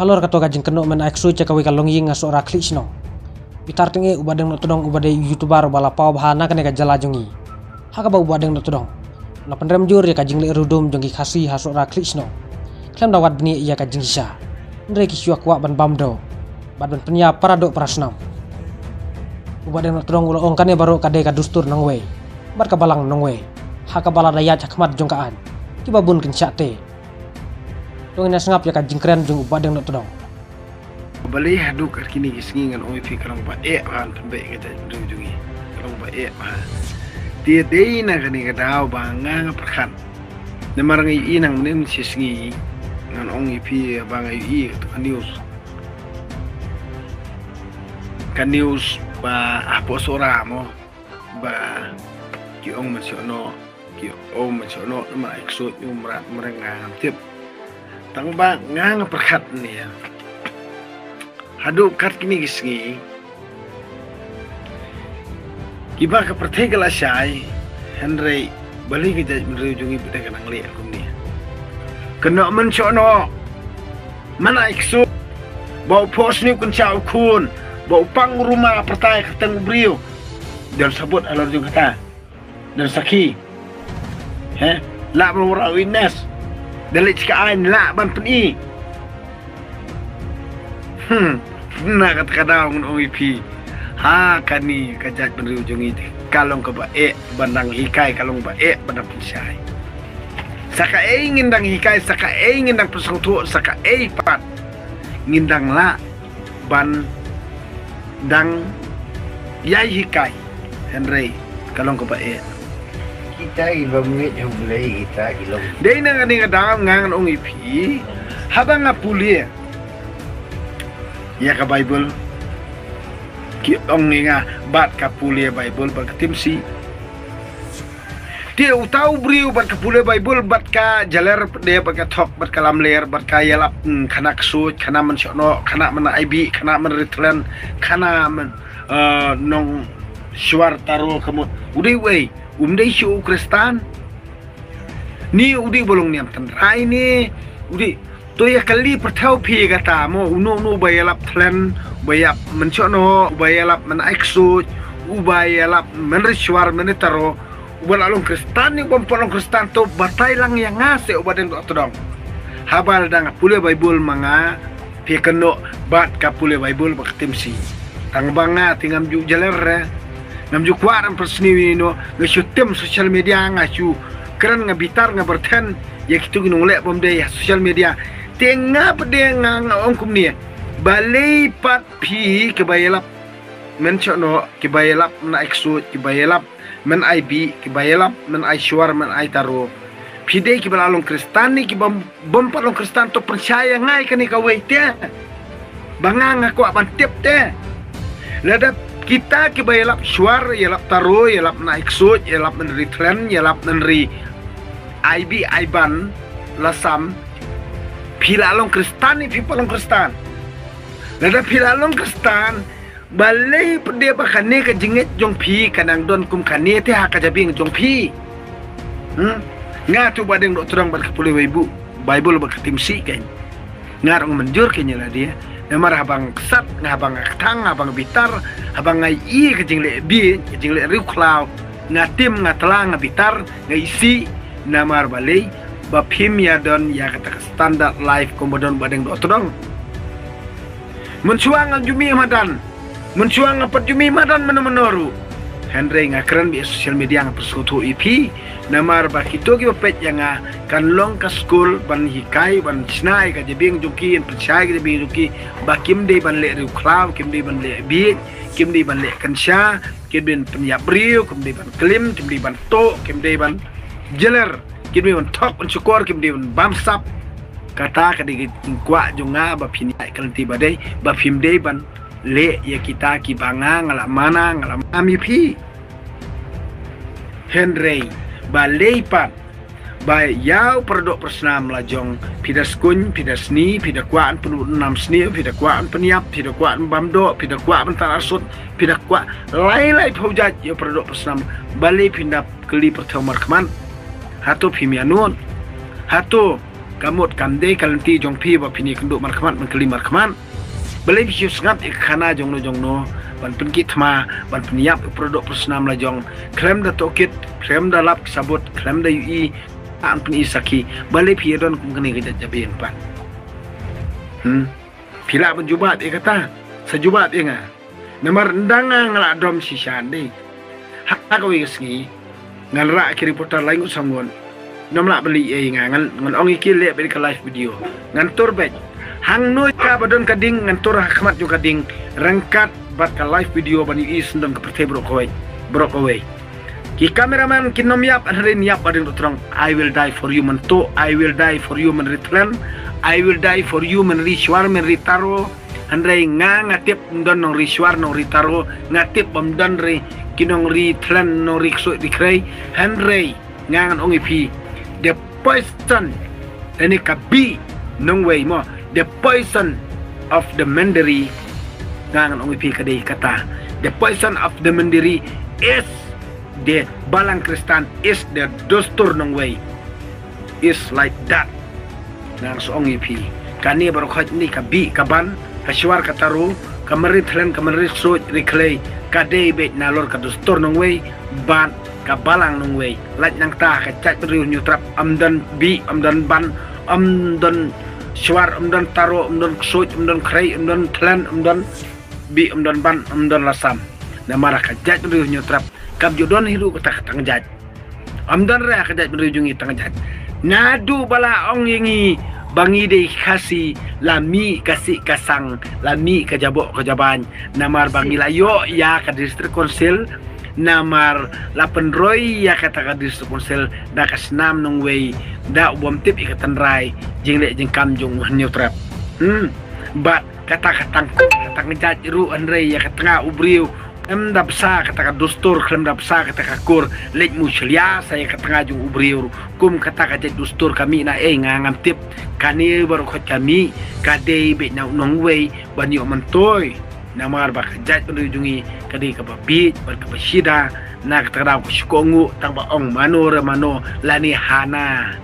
halor kato gajing keno men aik sui cakawi kalong ying ngasuk raklik no. Bitar tingi ubadeng no tudong ubade youtuber bala pau bahana kene gajala jongi. Haka ba ubadeng no tudong. Na pendrem jur ya kajing le rudum jongi khasi hasuk raklik no. Klem dawat bni iya kajing isya. Ndre ki syuak wa ban bamdo. Bad ban penya paradok prasnam. Ubadeng no tudong ulo ong kane baru kade kadustur nang we. Bad kabalang nang we. Haka bala dayat hakmat jongkaan. Kibabun kencate. Dong ina sengap ya kajing keren jong ubadeng no tudong. Bali haduk kini gisingan oi fi kalong ba han pembe kita jungi kalong ba dia na kani kadau banga perkan nemarang inang nem sisingi ngan ong ipi banga kan news ba apo sora mo ba ki ong mensiono ma eksot umrat merengang tip tang ba ngang perkat ni ya. Haduk kat kini gisingi kiba ka pertegala syai Henry bali kita menrujungi pada kanang liat kum ni kena mencono mana iksu bau pos ni kun chau kun bau pang rumah pertai keteng brio dan sebut alor juga kata dan saki la berwara witness dalit cikaan la ban peni nah kata-kata orang IP ha kani kajat berujung itu kalong ke baik bandang hikai kalong baik bandang pensai saka ingin dang hikai saka ingin dang pesong tu saka pat ngindang la ban dang yai hikai Henry kalong ke baik kita ilong ni yang boleh kita ilong dai nang ani kadang ngang orang IP habang ngapulia ya ka Bible ki ong nga bat ka pulia Bible bat ka timsi dia utau brio bat ka pulia Bible bat ka jaler dia bat ka thok bat ka lamler bat ka yalap kana ksut kana man sono kana man IB kana man retlen kana man nong syuar taro kamu udai wei umdai syu Kristan ni udai bolong niam tandrai ni udai to ya kali pertau pi kata mo uno bayalap tlen bayap mencono bayalap men eksut ubayalap menriswar menetaro ubalalong Kristan ni pompolong Kristan to batai lang yang ngase ubaden to todong habal dang pule Bible manga pi keno bat ka pule Bible bak timsi tang banga tingam ju jaler nam ju kwaran persni no ngesutem social media ngacu keren ngabitar ngaberten ya kitu ginung lek bomde ya social media tengah pedeng ongkum ni balai pat pi kebayalap mencono kebayalap men eksut kebayalap men IB kebayalap men aishwar men aitaro pide ke balalong Kristan ni ke bompalong Kristan to percaya ngai kani kawai te bangang aku aban tip te lada kita kebayalap syuar yalap taro yalap na eksut yalap men ritlen yalap men ri IB aiban lasam pilalong Kristan ni pipalong Kristan. Lada pilalong Kristan balai dia bakane ka jingit jong pi kanang don kum kane te ha ka jabing jong pi. Nga tu badeng dok turang bar kapule ibu Bible bak timsi kan. Ngarong menjur kenya lah dia. Namar habang kesat ngabang aktang habang bitar habang ngai i ka jingle bi jingle riu cloud ngatim ngatlang ngabitar ngaisi namar balai bapim ya don ya kata standar life komodon badeng do todong mencuang jumi madan mencuang apa jumi madan menoru Henry ngakran bi social media ng persekutu IP namar bakito ki bapet yang kan long ka school ban hikai ban snai ka jebing juki en percaya ka jebing juki bakim de ban le ru cloud kim de ban le bi kim de ban le kansha kim de penyap riu kim de ban klim kim de ban to kim de ban jeler kim dia mentok mensyukur kim dia bamsap kata kadi kuat jonga bapin kalti badai bapim dei ban le ya kita ki banga ngala mana ngala ami pi Henry balei pat ba yau perdok persnam lajong pidas kun pidas ni pidak kuat penu 6 sni pidak kuat peniap pidak kuat bamdo pidak kuat bentar asut pidak kuat lai phojat ya perdok persnam balei pindap keli pertama keman hatu pimianun hatu kamut kamde kalanti jong pi ba pini kenduk markaman mengkeli markaman belai bisu sangat ikhana jong no ban penkit ma ban peniap produk personam la jong krem da tokit krem da lap sabut krem da ui an peni saki balai pi don kene ke jabin pan pila penjubat kata sejubat nga namar ndanga ngala dom sisan dei hak wi ngi ngalra ki reporter lain usangon namla beli ngan ong iki le be live video ngan turbet hang noi ka badon kading ngan tur khmat ju kading rangkat bat ka live video bani is ndon ka perte brok away ki cameraman kinom yap anrin yap ading terang I will die for you man to I will die for you man return I will die for you man rishwar man ritaro andrei ngatip ndon nong rishwar nong ritaro ngatip bamdan re kinong ritlan nong rikso dikrei handrei ngangan ongi pi the poison ini kabi nong way mo the poison of the Mandiri ngangan ongi pi kadai kata the poison of the Mandiri is the balang Kristan is the dostur nong way is like that nang songi pi kani baru khat ni kabi kaban hashwar kataru kamarit hlen kamarit so riklei kadai bet nalor ka dostur nong way ban kabalang nong way lat nang ta ka chat riu nyutrap amdan bi amdan ban amdan shwar amdan taro amdan soj amdan krei amdan thlan amdan bi amdan ban amdan lasam namara ka chat riu nyutrap kab jodon hiru kata tangjat amdan ra ka jat menujungi tangjat nadu bala ong yengi bangi de khasi lami kasih kasang lami kajabok kajaban namar bangi layo ya ka distrik konsil namar 8 roy ya kata ka distrik konsil da kasnam nong way da ubom tip ikatan rai jingle jengkam jung nyutrap bat kata katang jat ru andre ya katanga ubriu dapsa kata ka dustur klem dapsa kata ka kur lek muslia saya kata ju ubriur kum kata ka dustur kami na ngangam tip kani baru khot kami kade be na nongwei bani omantoy namar ba kajat penujungi kade ka babit bar ka basida na kata ra ko skongu tang ba ong mano lani hana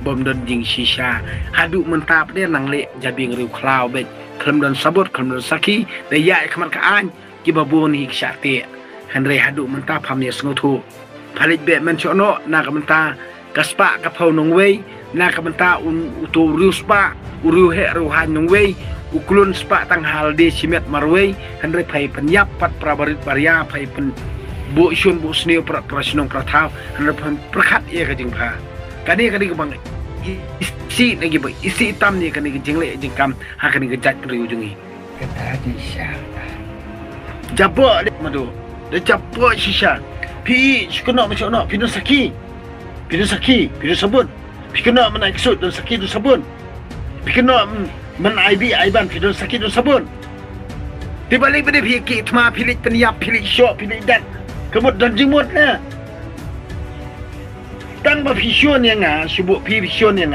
bom don jing shisha hadu mentap dia nang le jabing riu klau bet klem don sabut klem don saki daya khamar ka an kibabun hik syate handre hadu menta phamne sngotu phalit be men chono na ka menta kaspa ka phau nongwei na ka menta utu ruspa uru he ruhan nongwei uklun spa tang halde simet marwei handre phai penyap pat prabarit barya phai pen bu shun bu sneu prasnong prathau handre phan prakhat ye ka jingpha kani ka bang isi nagi ba isi tam ni kani jingle jingkam ha kani ka jat riu jungi kata di syah jabok dia madu dia jabok shisha pi shukuna macam nak pinu saki pinu sabun pi kena menaik sud dan saki dan sabun pi kena menaibi aiban pinu saki dan sabun di balik pada pi ki tma pilik peniap pilik syok pilik dat kemut dan jimut na tang ba pision yang sibuk pi pision yang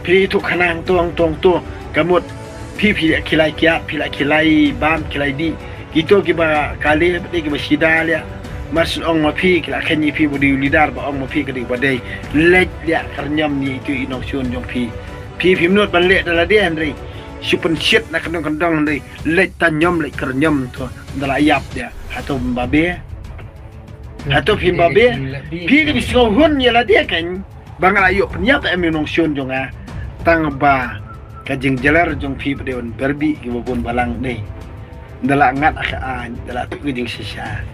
pi tu kanang tuang tu kemut pi kilai kiat kilai bam kilai di itu kiba kali pati kiba sida lia mas ong mapi kila kenyi pi budi lidar ba ong mapi kadi badai lek lia karnyam ni itu inoksion jong pi menut balik dala dia andri super shit nak kendong andri lek tanyam lek karnyam tu dala yap dia atau babe atau pi babe pi ki bisau hun ya la dia kan bangal ayo penyap em inoksion jong tang ba kajing jelar jong pi pedeon berbi kiba pun balang dei dala ngat akaan dala tu gejing sisa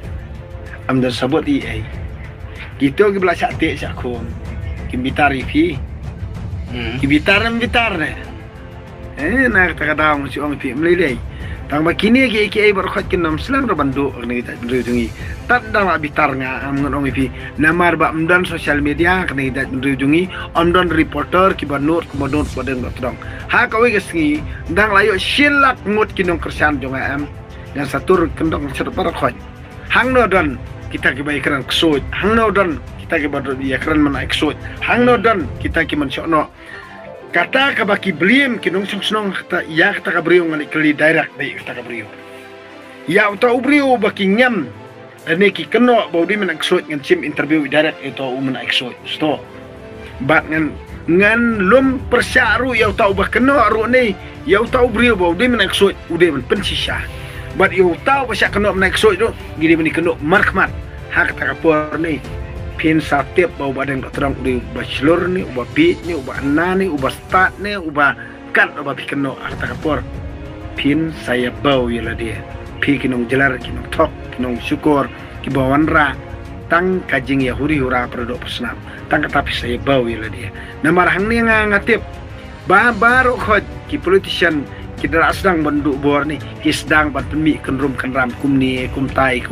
amdan sabut ai gitu ke belasak te sakum kimbitar ipi kimbitar ne nak tak ada mesti orang pi melilai tang bakini ke baru khat kinam selang bandu ni kita berujungi tak dala bitar nga amngon orang pi namar ba amdan sosial media kena kita berujungi amdan reporter kibanur kemudian badan todong ha kawe gesngi dang layo silak ngut kinong kersan jonga am yang satu kendong serpar khoi hang no don kita ke bayi keran ksut hang no don kita ke badu dia keran mana ksut hang no don kita ke men no kata ka baki blim kinong snong kata ya kata ka briu ngali kali direct dai kata ka briu ya uta ubriu baki nyam ane ki keno baudi men ksut ngan sim interview direct itu men ksut sto bat ngan ngan lum persyaru yau tau bah kena ru ni yau tau brio bau dia menaik soi ude men pensisa bat yau tau pasyak kena menaik soi tu gini meni kena markmat hak tak kapor ni pin satep bau badeng terang ude bachelor ni uba bit ni uba ana ni uba start ni uba kan uba pikeno hak tak kapor pin saya bau yala dia pi kinong jelar kinong tok kinong syukur kibawan ra tang kajing Yahudi hura produk pesnam tang tapi saya bau yala dia nama rahang ni ngatip baru khot ki politician ki dara sedang benduk bor ni ki sedang ban pemi kenrum kenram kumni kumtai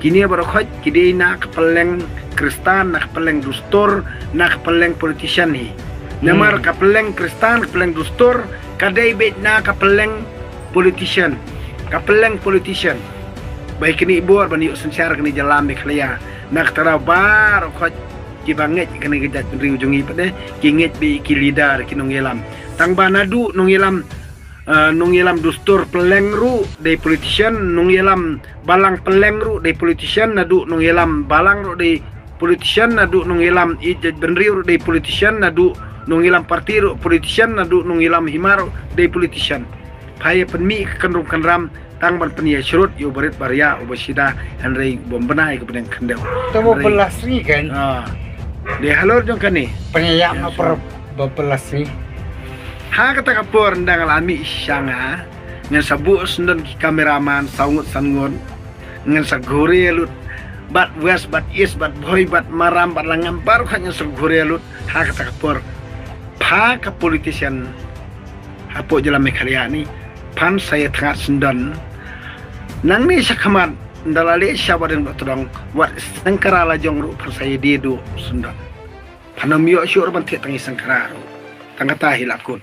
kini baru khot ki dina kepeleng Kristan nak kepeleng dustur nak kepeleng politician ni nama kepeleng Kristan kepeleng dustur kadai bet na kepeleng politician baik kini bor bani sensyar kini jalan di kalian nak tera bar khot ki banget kini gejat riu jungi pade ki nget bi ki leader ki nong yelam tang banadu nong yelam dustur peleng ru de politician nong yelam balang peleng ru de politician nadu nong yelam balang ru de politician nadu nong yelam ijat benriu de politician nadu nong yelam parti ru politician nadu nong yelam himar de politician phaya penmi kenrum kenram tang ban penia syurut yo berit baria ubasida henry bombenai ke pedang kendau Temu belas ni kan. De halor jong kani Penyayak per belas ni. ha kata kapor ndang alami isyanga ngan sabu sendon ki kameraman saungut sangon ngan sagore lut bat wes bat is bat boy bat maram bat langam baru hanya sagore lut ha kata kapor pa ka politician hapo jalan mekarya ni pan saya tengah sendon nang ni sakaman ndalale syabaden batodong wat sangkara la jong ru persaya dedo sendon panam yo syur ban te tangi sangkara ru tangata hilakun